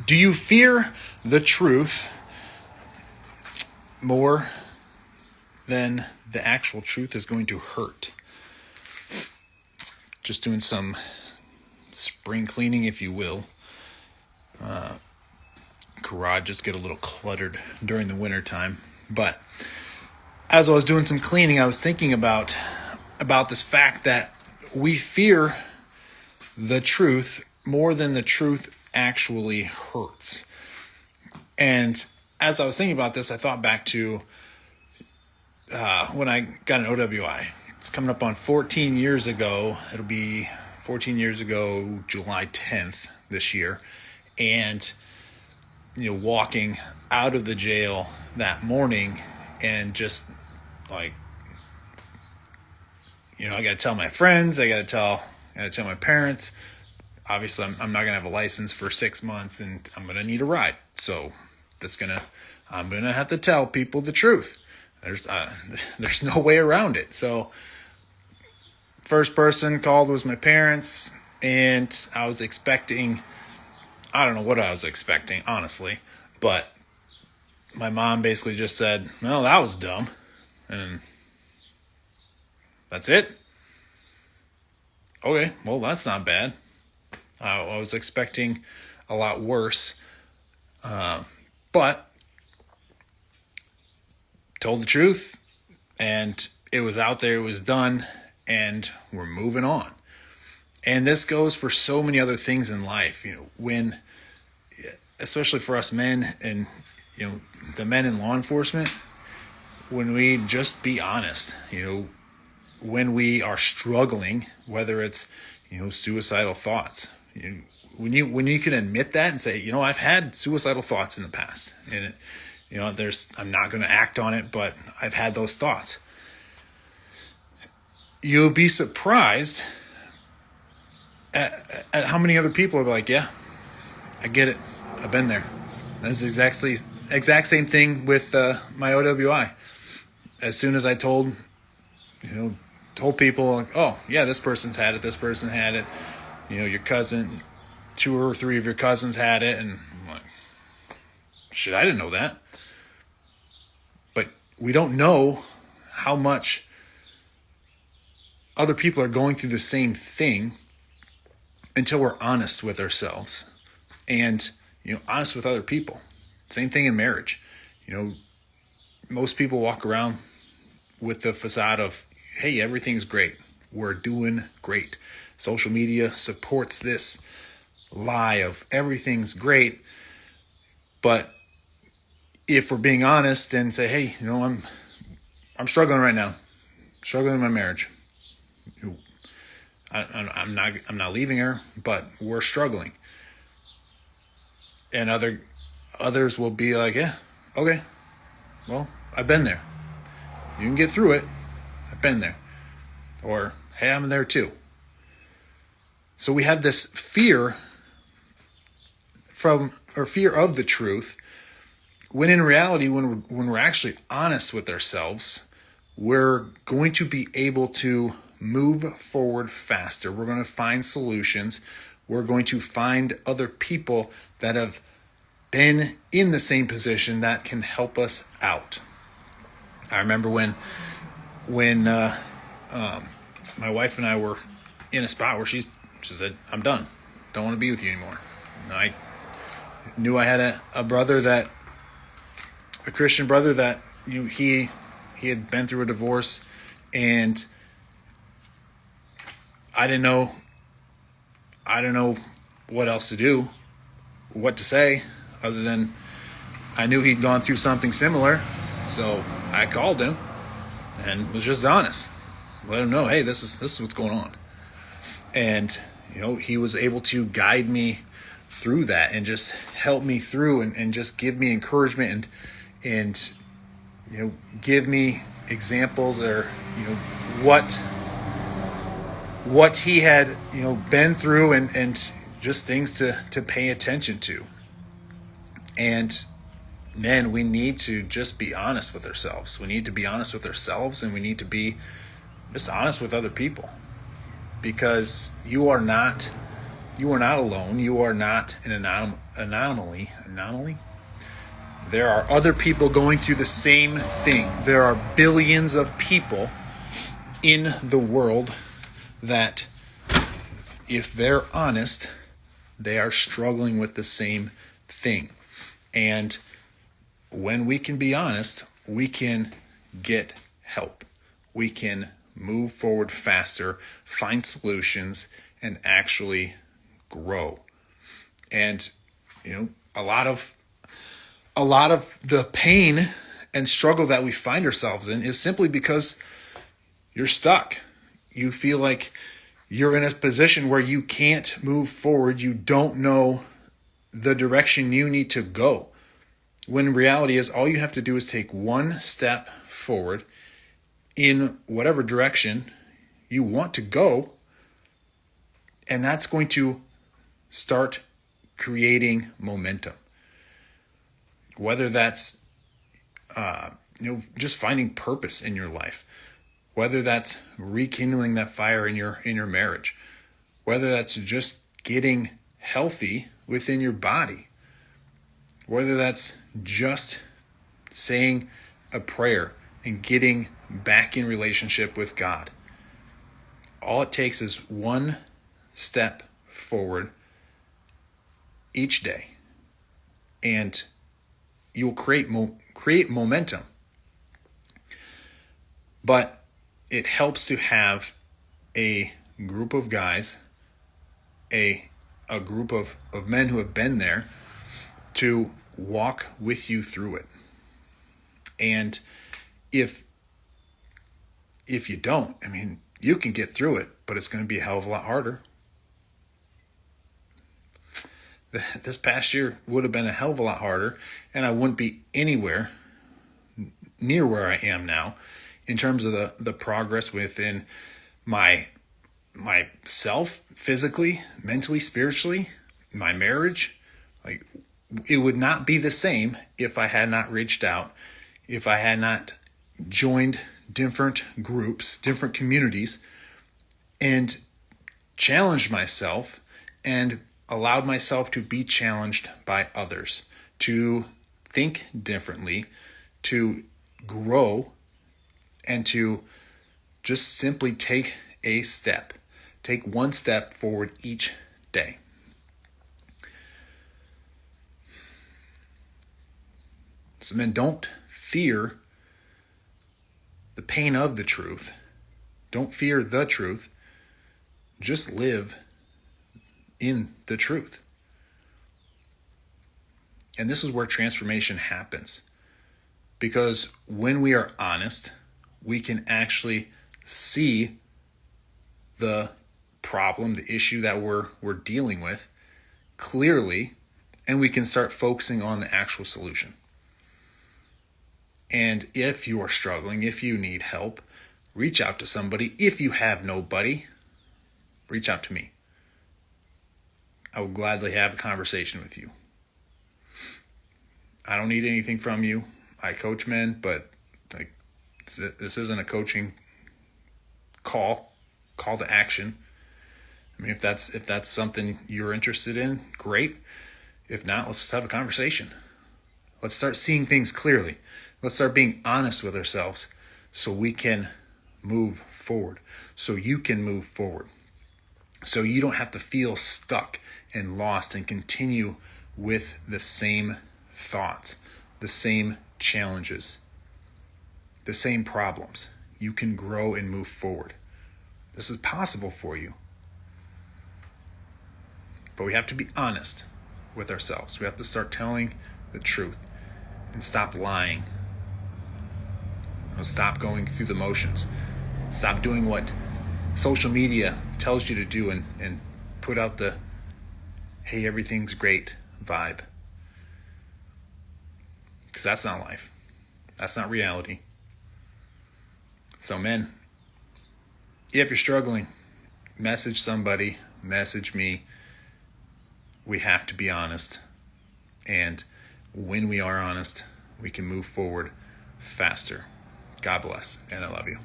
Do you fear the truth more than the actual truth is going to hurt? Just doing some spring cleaning, if you will. Garages get a little cluttered during the winter time. But as I was doing some cleaning, I was thinking about this fact that we fear the truth more than the truth actually hurts. And as I was thinking about this, I thought back to when I got an OWI. It's coming up on 14 years ago. It'll be 14 years ago, July 10th this year. And, walking out of the jail that morning and just like, I got to tell my friends, I got to tell my parents. Obviously, I'm not going to have a license for 6 months and I'm going to need a ride. So I'm going to have to tell people the truth. There's no way around it. So first person called was my parents, and I was expecting, I don't know what I was expecting, honestly, but my mom basically just said, well, that was dumb. And that's it. Okay, well, that's not bad. I was expecting a lot worse, but told the truth, and it was out there, it was done, and we're moving on. And this goes for so many other things in life, when, especially for us men and, the men in law enforcement, when we just be honest, when we are struggling, whether it's, suicidal thoughts, when you can admit that and say, I've had suicidal thoughts in the past, and I'm not going to act on it, but I've had those thoughts. You'll be surprised at how many other people are like, yeah, I get it. I've been there. That's exact same thing with my OWI. As soon as I told people, like, oh, yeah, this person's had it, this person had it, your cousin, 2 or 3 of your cousins had it, and I'm like, shit, I didn't know that. But we don't know how much other people are going through the same thing until we're honest with ourselves and, honest with other people. Same thing in marriage. Most people walk around with the facade of, hey, everything's great. We're doing great. Social media supports this lie of everything's great. But if we're being honest and say, hey, I'm struggling right now, struggling in my marriage. I'm not leaving her, but we're struggling. And others will be like, yeah, okay, well, I've been there. You can get through it. I've been there. Or, hey, I'm there too. So we have this fear of the truth, when in reality, when we're actually honest with ourselves, we're going to be able to move forward faster. We're going to find solutions. We're going to find other people that have been in the same position that can help us out. I remember when my wife and I were in a spot where she said, I'm done. Don't want to be with you anymore. And I knew I had a Christian brother that he had been through a divorce, and I didn't know what else to do, what to say, other than I knew he'd gone through something similar. So I called him and was just honest. Let him know, hey, this is what's going on. And, he was able to guide me through that and just help me through and just give me encouragement and give me examples or, what he had, been through and just things to pay attention to. And men, we need to just be honest with ourselves. We need to be honest with ourselves, and we need to be just honest with other people, because you are not You are not alone. You are not an anomaly. Anomaly? There are other people going through the same thing. There are billions of people in the world that, if they're honest, they are struggling with the same thing. And when we can be honest, we can get help. We can move forward faster, find solutions, and actually grow. And a lot of the pain and struggle that we find ourselves in is simply because you're stuck. You feel like you're in a position where you can't move forward. You don't know the direction you need to go. When reality is, all you have to do is take one step forward in whatever direction you want to go, and that's going to start creating momentum. Whether that's just finding purpose in your life, whether that's rekindling that fire in your marriage, whether that's just getting healthy within your body, whether that's just saying a prayer and getting back in relationship with God. All it takes is one step forward each day, and you'll create momentum. But it helps to have a group of guys, a group of men who have been there to walk with you through it. And if you don't, you can get through it, but it's going to be a hell of a lot harder. This past year would have been a hell of a lot harder, and I wouldn't be anywhere near where I am now in terms of the progress within myself, physically, mentally, spiritually, my marriage. Like, it would not be the same if I had not reached out, if I had not joined different groups, different communities, and challenged myself and allowed myself to be challenged by others, to think differently, to grow, and to just simply take a step. Take one step forward each day. So men, don't fear the pain of the truth. Don't fear the truth. Just live in the truth. And this is where transformation happens. Because when we are honest, we can actually see the problem, the issue that we're dealing with clearly, and we can start focusing on the actual solution. And if you are struggling, if you need help, reach out to somebody. If you have nobody, reach out to me. I will gladly have a conversation with you. I don't need anything from you. I coach men, but this isn't a coaching call to action. If that's something you're interested in, great. If not, let's just have a conversation. Let's start seeing things clearly. Let's start being honest with ourselves so we can move forward, so you can move forward, so you don't have to feel stuck and lost and continue with the same thoughts, the same challenges, the same problems. You can grow and move forward. This is possible for you. But we have to be honest with ourselves. We have to start telling the truth and stop lying. Stop going through the motions. Stop doing what social media tells you to do and put out the, hey, everything's great vibe. Because that's not life. That's not reality. So men, if you're struggling, message somebody, message me. We have to be honest. And when we are honest, we can move forward faster. God bless, and I love you.